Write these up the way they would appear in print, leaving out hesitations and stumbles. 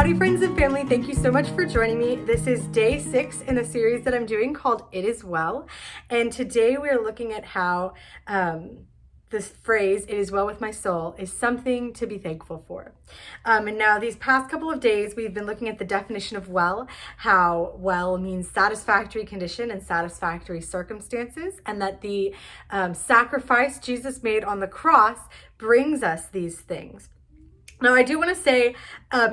Howdy friends and family, thank you so much for joining me. This is day 6 in a series that I'm doing called It Is Well. And today we are looking at how this phrase, it is well with my soul, is something to be thankful for. And now these past couple of days, we've been looking at the definition of well, how well means satisfactory condition and satisfactory circumstances, and that the sacrifice Jesus made on the cross brings us these things. Now, I do want to say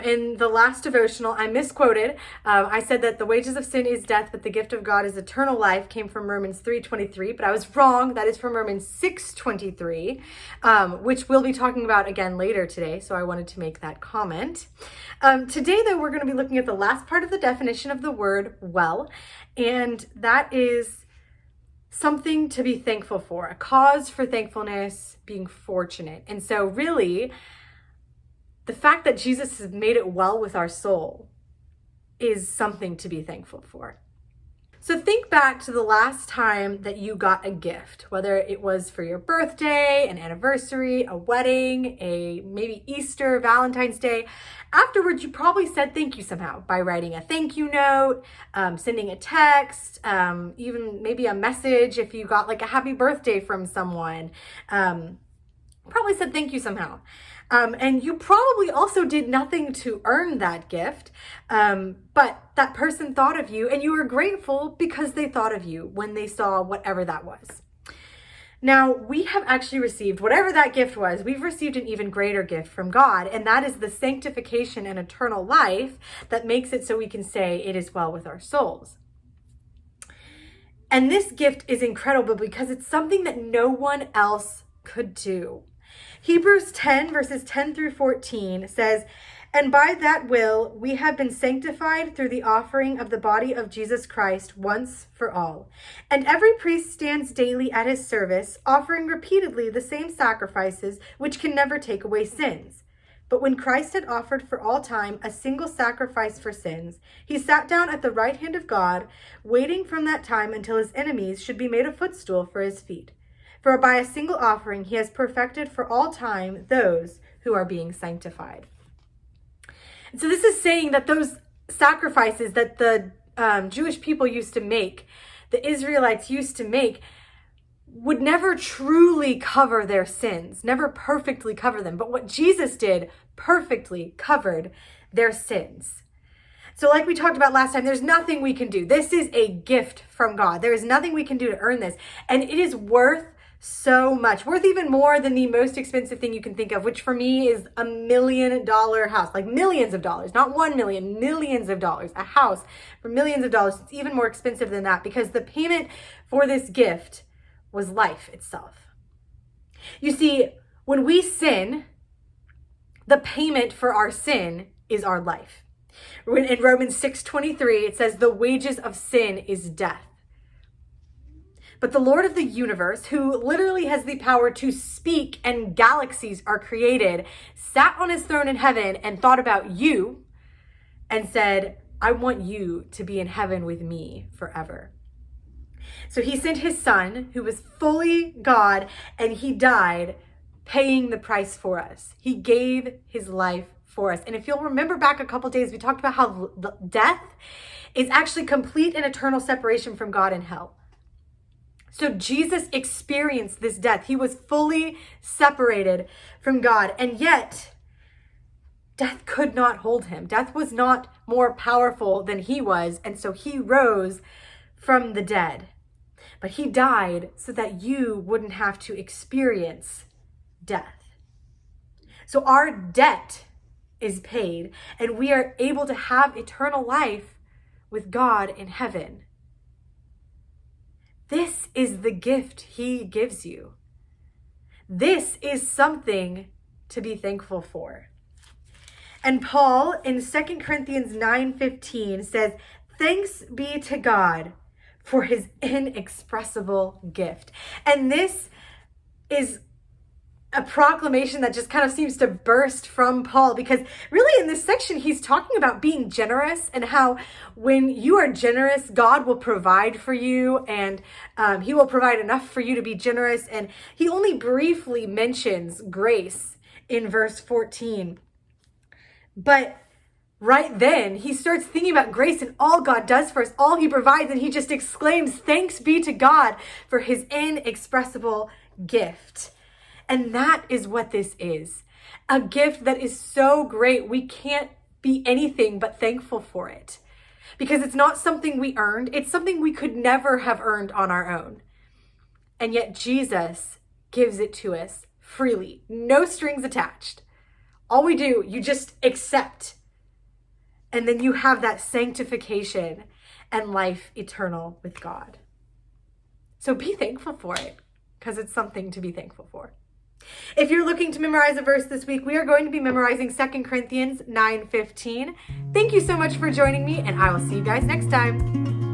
in the last devotional, I misquoted. I said that the wages of sin is death, but the gift of God is eternal life, came from Romans 3:23, but I was wrong. That is from Romans 6:23, which we'll be talking about again later today, so I wanted to make that comment. Today, though, we're going to be looking at the last part of the definition of the word well, and that is something to be thankful for, a cause for thankfulness, being fortunate. And so really, the fact that Jesus has made it well with our soul is something to be thankful for. So think back to the last time that you got a gift, whether it was for your birthday, an anniversary, a wedding, maybe Easter, Valentine's Day. Afterwards, you probably said thank you somehow by writing a thank you note, sending a text, even maybe a message if you got like a happy birthday from someone. Probably said thank you somehow. And you probably also did nothing to earn that gift, but that person thought of you and you were grateful because they thought of you when they saw whatever that was. Now, we have actually received, whatever that gift was, we've received an even greater gift from God, and that is the sanctification and eternal life that makes it so we can say it is well with our souls. And this gift is incredible because it's something that no one else could do. Hebrews 10 verses 10 through 14 says, "And by that will we have been sanctified through the offering of the body of Jesus Christ once for all. And every priest stands daily at his service, offering repeatedly the same sacrifices which can never take away sins. But when Christ had offered for all time a single sacrifice for sins, he sat down at the right hand of God, waiting from that time until his enemies should be made a footstool for his feet. For by a single offering he has perfected for all time those who are being sanctified." And so this is saying that those sacrifices that the Jewish people used to make, the Israelites used to make, would never truly cover their sins, never perfectly cover them. But what Jesus did perfectly covered their sins. So like we talked about last time, there's nothing we can do. This is a gift from God. There is nothing we can do to earn this. And it is worth so much, worth even more than the most expensive thing you can think of, which for me is $1 million house, like millions of dollars, not 1 million, millions of dollars, a house for millions of dollars. It's even more expensive than that because the payment for this gift was life itself. You see, when we sin, the payment for our sin is our life. In Romans 6:23, it says the wages of sin is death. But the Lord of the universe, who literally has the power to speak and galaxies are created, sat on his throne in heaven and thought about you and said, I want you to be in heaven with me forever. So he sent his son, who was fully God, and he died paying the price for us. He gave his life for us. And if you'll remember back a couple days, we talked about how death is actually complete and eternal separation from God in hell. So Jesus experienced this death. He was fully separated from God, and yet death could not hold him. Death was not more powerful than he was, and so he rose from the dead. But he died so that you wouldn't have to experience death. So our debt is paid, and we are able to have eternal life with God in heaven. This is the gift he gives you. This is something to be thankful for. And Paul in 2 Corinthians 9:15 says, "Thanks be to God for his inexpressible gift." And this is a proclamation that just kind of seems to burst from Paul, because really in this section, he's talking about being generous and how when you are generous, God will provide for you, and he will provide enough for you to be generous. And he only briefly mentions grace in verse 14. But right then, he starts thinking about grace and all God does for us, all he provides, and he just exclaims, thanks be to God for his inexpressible gift. And that is what this is. A gift that is so great, we can't be anything but thankful for it. Because it's not something we earned, it's something we could never have earned on our own. And yet Jesus gives it to us freely, no strings attached. All we do, you just accept. And then you have that sanctification and life eternal with God. So be thankful for it, because it's something to be thankful for. If you're looking to memorize a verse this week, we are going to be memorizing 2 Corinthians 9:15. Thank you so much for joining me, and I will see you guys next time.